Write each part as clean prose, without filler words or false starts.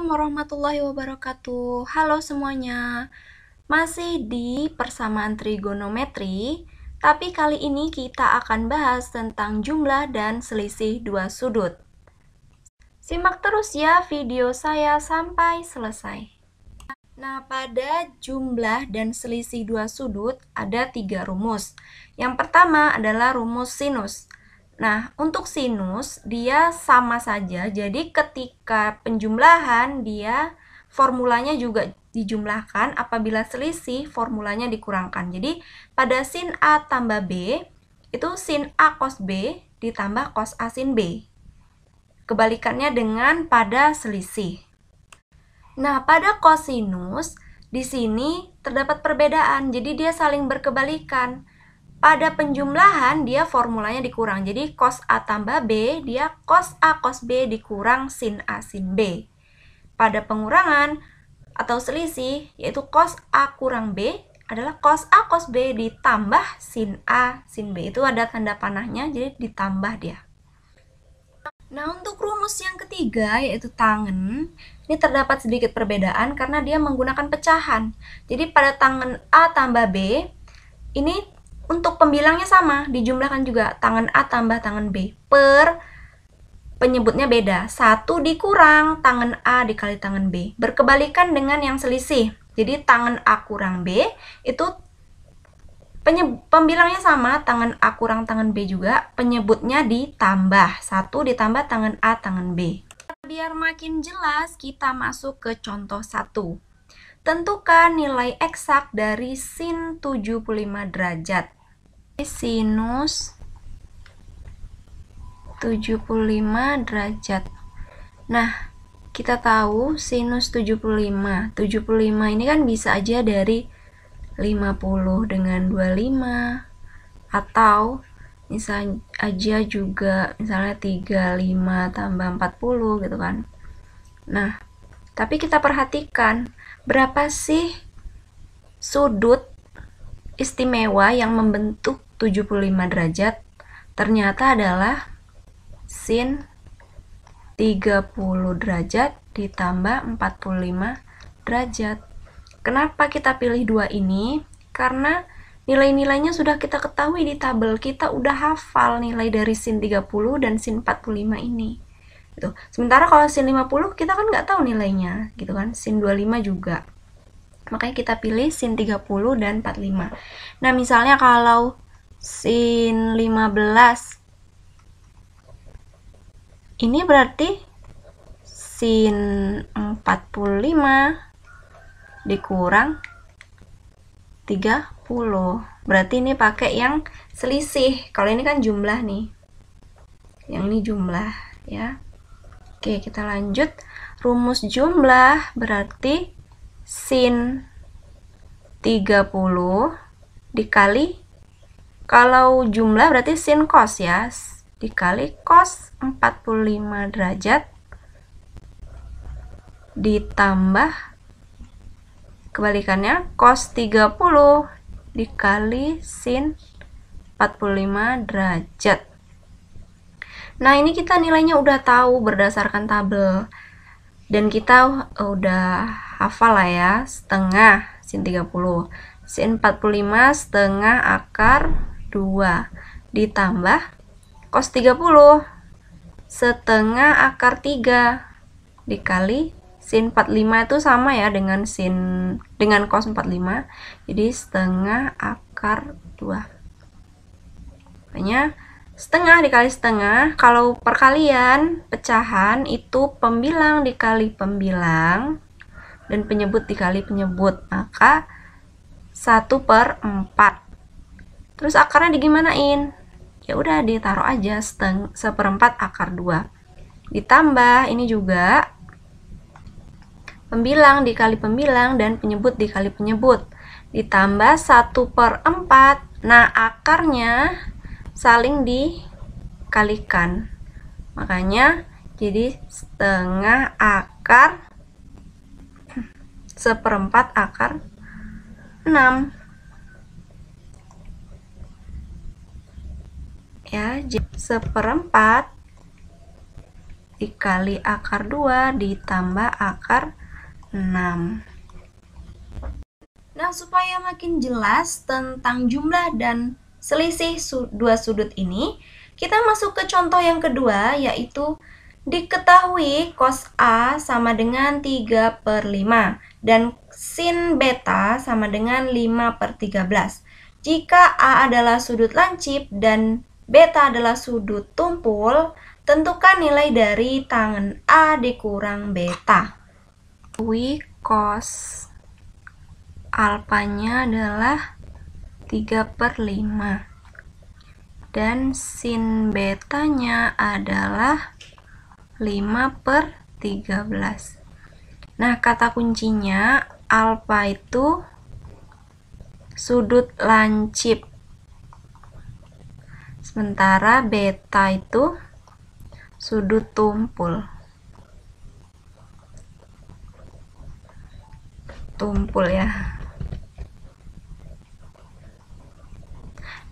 Assalamualaikum warahmatullahi wabarakatuh. Halo semuanya. Masih di persamaan trigonometri, tapi kali ini kita akan bahas tentang jumlah dan selisih dua sudut. Simak terus ya video saya sampai selesai. Nah, pada jumlah dan selisih dua sudut ada 3 rumus. Yang pertama adalah rumus sinus. Nah, untuk sinus dia sama saja, jadi ketika penjumlahan dia formulanya juga dijumlahkan, apabila selisih formulanya dikurangkan. Jadi pada sin A tambah B itu sin A cos B ditambah cos A sin B. Kebalikannya dengan pada selisih. Nah, pada kosinus di sini terdapat perbedaan, jadi dia saling berkebalikan. Pada penjumlahan dia formulanya dikurang. Jadi cos A tambah B dia cos A cos B dikurang sin A sin B. Pada pengurangan atau selisih yaitu cos A kurang B adalah cos A cos B ditambah sin A sin B. Itu ada tanda panahnya, jadi ditambah dia. Nah, untuk rumus yang ketiga yaitu tangen, ini terdapat sedikit perbedaan karena dia menggunakan pecahan. Jadi pada tangen A tambah B ini untuk pembilangnya sama, dijumlahkan juga tangan A tambah tangan B per penyebutnya beda. 1 dikurang tangan A dikali tangan B. Berkebalikan dengan yang selisih. Jadi tangan A kurang B itu pembilangnya sama, tangan A kurang tangan B juga, penyebutnya ditambah. 1 ditambah tangan A tangan B. Biar makin jelas, kita masuk ke contoh 1. Tentukan nilai eksak dari sin 75 derajat. Sinus 75 derajat. Nah, kita tahu sinus 75 ini kan bisa aja dari 50 dengan 25 atau misalnya aja juga misalnya 35 tambah 40 gitu kan. Nah, tapi kita perhatikan berapa sih sudut istimewa yang membentuk 75 derajat? Ternyata adalah sin 30 derajat ditambah 45 derajat. Kenapa kita pilih dua ini? Karena nilai-nilainya sudah kita ketahui di tabel. Kita udah hafal nilai dari sin 30 dan sin 45 ini. Gitu. Sementara kalau sin 50 kita kan nggak tahu nilainya, gitu kan. Sin 25 juga. Makanya kita pilih sin 30 dan 45. Nah, misalnya kalau sin 15 ini berarti sin 45 dikurang 30. Berarti ini pakai yang selisih. Kalau ini kan jumlah nih. Yang ini jumlah ya. Oke, kita lanjut. Rumus jumlah berarti sin 30 dikali, kalau jumlah berarti sin cos ya, dikali cos 45 derajat ditambah kebalikannya cos 30 dikali sin 45 derajat. Nah, ini kita nilainya udah tahu berdasarkan tabel. Dan kita udah hafal lah ya, setengah sin 30. Sin 45 setengah akar 2 ditambah cos 30 setengah akar 3 dikali sin 45 itu sama ya dengan cos 45. Jadi setengah akar 2. Makanya setengah dikali setengah, kalau perkalian pecahan itu pembilang dikali pembilang dan penyebut dikali penyebut, maka 1/4. Terus akarnya digimanain? Ya udah ditaruh aja 1/4 akar 2. Ditambah ini juga pembilang dikali pembilang dan penyebut dikali penyebut. Ditambah 1/4. Nah, akarnya saling dikalikan. Makanya jadi setengah akar 1/4 akar 6. Ya, 1/4 dikali akar 2 ditambah akar 6. Nah, supaya makin jelas tentang jumlah dan selisih dua sudut ini, kita masuk ke contoh yang kedua, yaitu diketahui cos A sama dengan 3/5 dan sin beta sama dengan 5/13. Jika A adalah sudut lancip dan beta adalah sudut tumpul, tentukan nilai dari tangen A dikurang beta. Cos alfanya adalah 3/5 dan sin betanya adalah 5/13. Nah, kata kuncinya alfa itu sudut lancip, sementara beta itu sudut tumpul. Ya.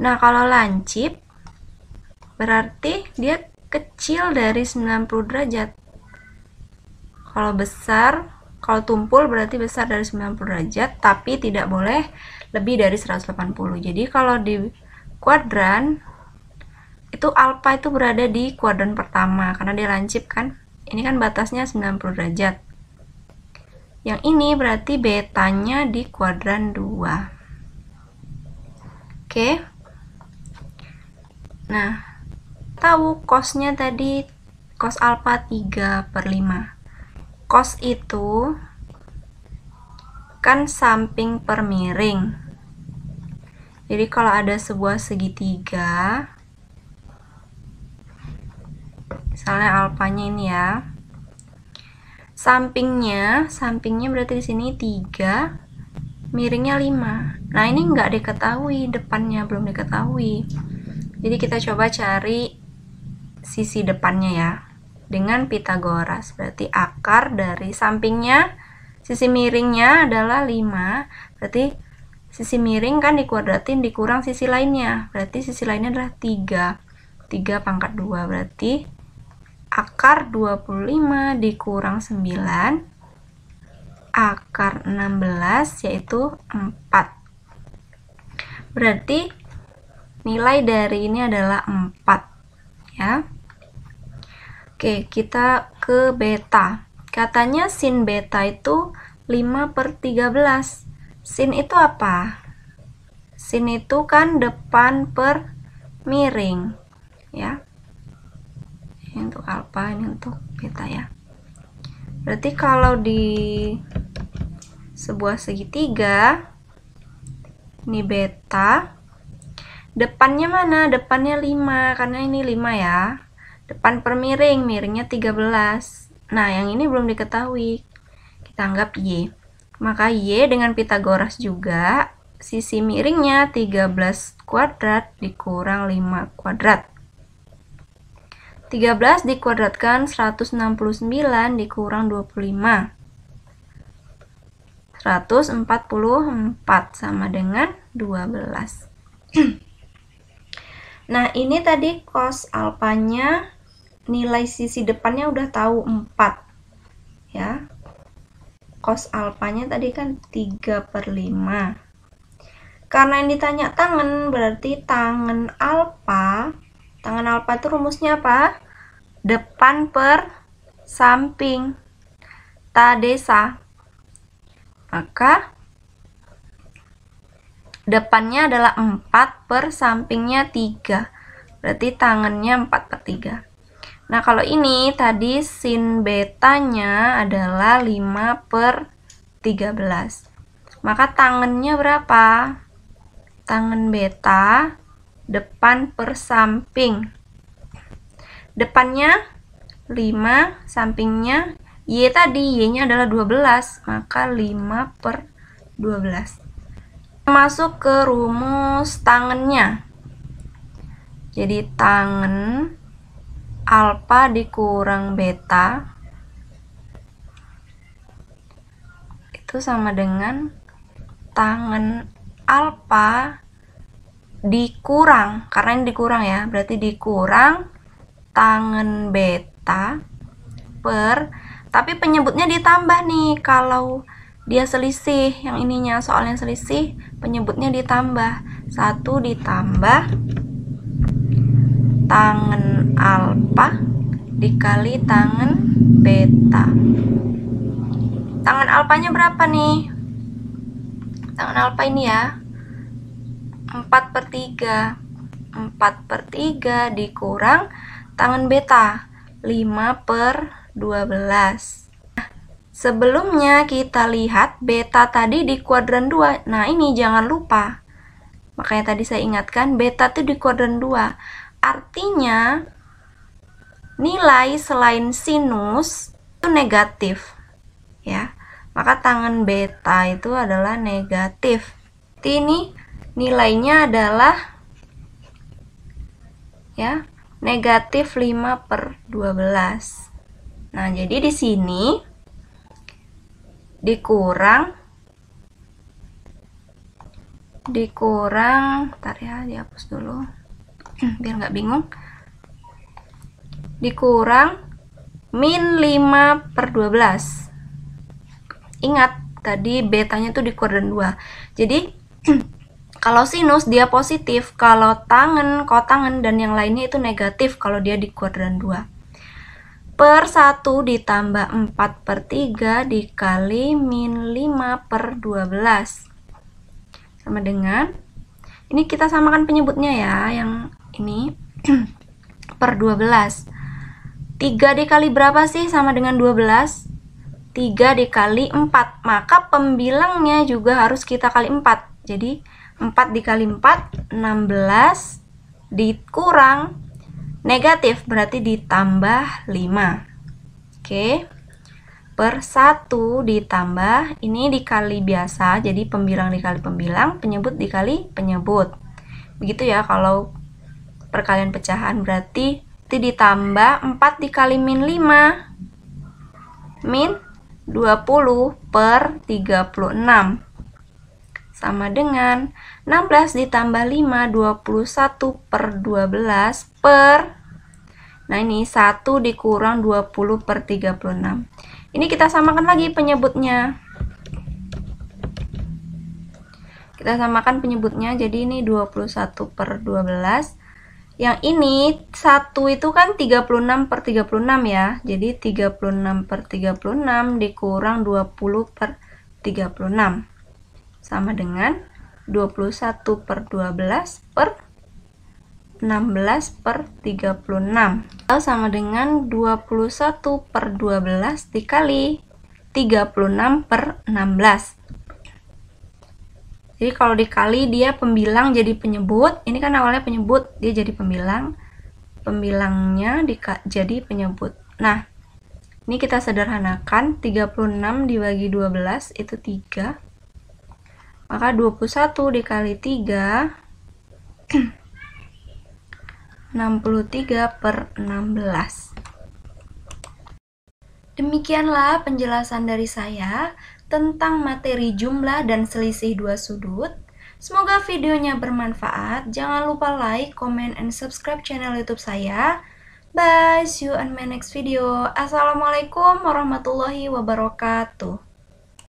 Nah, kalau lancip berarti dia kecil dari 90 derajat. Kalau tumpul berarti besar dari 90 derajat, tapi tidak boleh lebih dari 180. Jadi kalau di kuadran itu alfa itu berada di kuadran pertama karena dia lancip kan. Ini kan batasnya 90 derajat. Yang ini berarti betanya di kuadran 2. Oke. Nah, tahu cosnya tadi, cos alfa 3/5. Cos itu kan samping per miring. Jadi kalau ada sebuah segitiga, misalnya alfanya ini ya, sampingnya berarti di sini 3, miringnya 5. Nah, ini nggak diketahui, depannya belum diketahui. Jadi kita coba cari sisi depannya ya, dengan Pitagoras. Berarti akar dari sampingnya, sisi miringnya adalah 5, berarti sisi miring kan dikuadratin dikurang sisi lainnya, berarti sisi lainnya adalah 3. 3/2, berarti akar 25 dikurang 9, akar 16 yaitu 4. Berarti nilai dari ini adalah 4 ya. Oke, kita ke beta. Katanya sin beta itu 5/13. Sin itu apa? Sin itu kan depan per miring ya. Ini untuk alfa, ini untuk beta ya. Berarti kalau di sebuah segitiga, ini beta, depannya mana? Depannya 5, karena ini 5 ya. Depan per miring, miringnya 13. Nah, yang ini belum diketahui. Kita anggap Y. Maka Y dengan Pitagoras juga, sisi miringnya 13 kuadrat dikurang 5 kuadrat. 13 dikuadratkan 169 dikurang 25. 144 sama dengan 12. Nah, ini tadi cos alfanya, nilai sisi depannya udah tahu 4 ya. Cos alfanya tadi kan 3/5. Karena yang ditanya tangen, berarti tangen alfa itu rumusnya apa? Depan per samping. Tadesa. Maka depannya adalah 4 per sampingnya 3. Berarti tangannya 4/3. Nah, kalau ini tadi sin betanya adalah 5/13. Maka tangannya berapa? Tangan beta depan per samping. Depannya 5, sampingnya Y tadi, Y-nya adalah 12. Maka 5/12. Masuk ke rumus tangennya. Jadi tangen alfa dikurang beta itu sama dengan tangen alfa dikurang, karena ini dikurang ya, berarti dikurang tangen beta per, tapi penyebutnya ditambah nih. Kalau dia selisih, yang ininya soalnya selisih, penyebutnya ditambah. 1 ditambah tangen alfa dikali tangen beta. Tangen alfanya berapa nih? Tangen alfa ini ya, 4/3. 4/3 dikurang tangen beta, 5/12. Sebelumnya kita lihat beta tadi di kuadran 2. Nah, ini jangan lupa. Makanya tadi saya ingatkan, beta itu di kuadran 2. Artinya, nilai selain sinus itu negatif. Ya, maka tangen beta itu adalah negatif. Ini nilainya adalah ya, negatif 5/12. Nah, jadi di sini dikurang, ntar ya, dihapus dulu biar nggak bingung. Dikurang min 5/12. Ingat, tadi betanya tuh di kuadran 2. Jadi, kalau sinus dia positif, kalau tangen, kotangen, dan yang lainnya itu negatif kalau dia di kuadran 2. Per 1 ditambah 4/3 dikali min 5/12. Sama dengan, ini kita samakan penyebutnya ya, yang ini per 12. 3 dikali berapa sih sama dengan 12? 3 dikali 4, maka pembilangnya juga harus kita kali 4. Jadi 4 dikali 4, 16, dikurang negatif, berarti ditambah 5. Oke, per 1 ditambah, ini dikali biasa, jadi pembilang dikali pembilang, penyebut dikali penyebut. Begitu ya kalau perkalian pecahan, berarti ditambah 4 dikali min 5, min 20/36. Sama dengan 16 ditambah 5, 21/12 per, nah ini 1 dikurang 20/36. Ini kita samakan lagi penyebutnya. Kita samakan penyebutnya, jadi ini 21/12. Yang ini 1 itu kan 36/36 ya. Jadi 36/36 dikurang 20/36. Sama dengan 21/12 per 16/36. Sama dengan 21/12 dikali 36/16. Jadi kalau dikali dia pembilang jadi penyebut. Ini kan awalnya penyebut, dia jadi pembilang. Pembilangnya jadi penyebut. Nah, ini kita sederhanakan. 36 dibagi 12 itu 3. Maka 21 dikali 3, 63/16. Demikianlah penjelasan dari saya tentang materi jumlah dan selisih dua sudut. Semoga videonya bermanfaat. Jangan lupa like, comment, and subscribe channel YouTube saya. Bye, see you on my next video. Assalamualaikum warahmatullahi wabarakatuh.